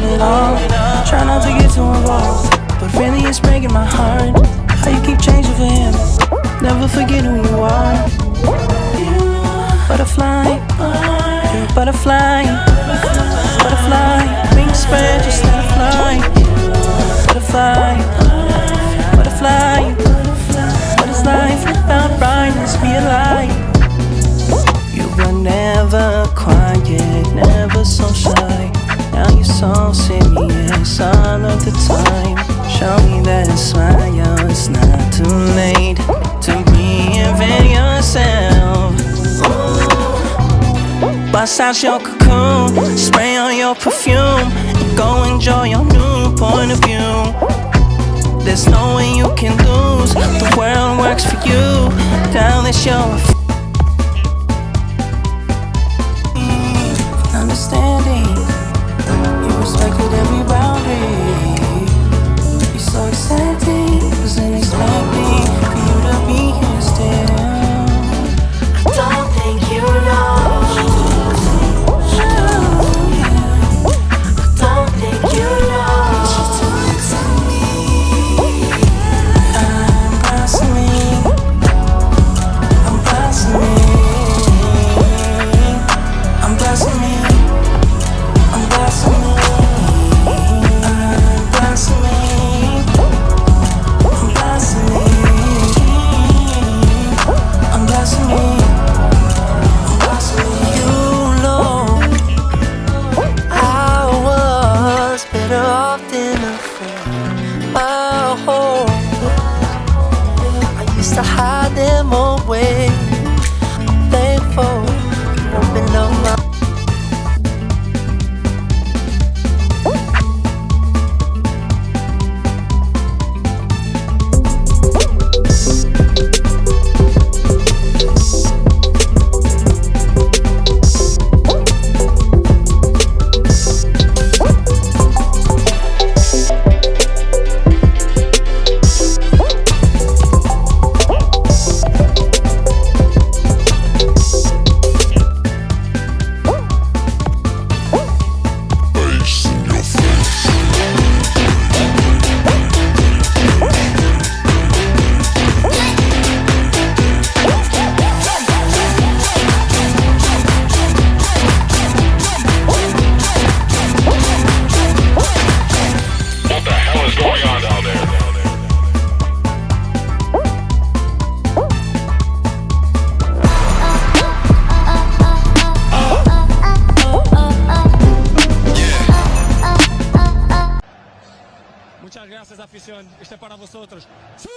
it all. Try not to get too involved, but really it's breaking my heart. How you keep changing for him, never forget who you are. Butterfly, you're a butterfly. Butterfly, wings spread, just let it fly. Butterfly, butterfly. What is life without brightness? Be a light. You were never quiet, never so shy. Now you're so serious all of the time. Show me that smile, it's not too late to reinvent yourself. Ooh. Bust out your cocoon, spray on your perfume, and go enjoy your new point of view. There's no way you can lose, the world works for you. Now that you're understanding, you respected every boundary. You're so exciting, wasn't expecting for you to be here still. I don't think you know. I don't think you know. I'm blossoming. I'm blossoming. I'm blossoming. I'm blossoming. I'm blossoming. I'm blossoming. I'm blossoming. I'm blossoming. You know I was better off than a friend. Oh, I used to hide them away. I'm thankful you opened up my Muchas gracias, afición. Este es para vosotros. ¡Sí!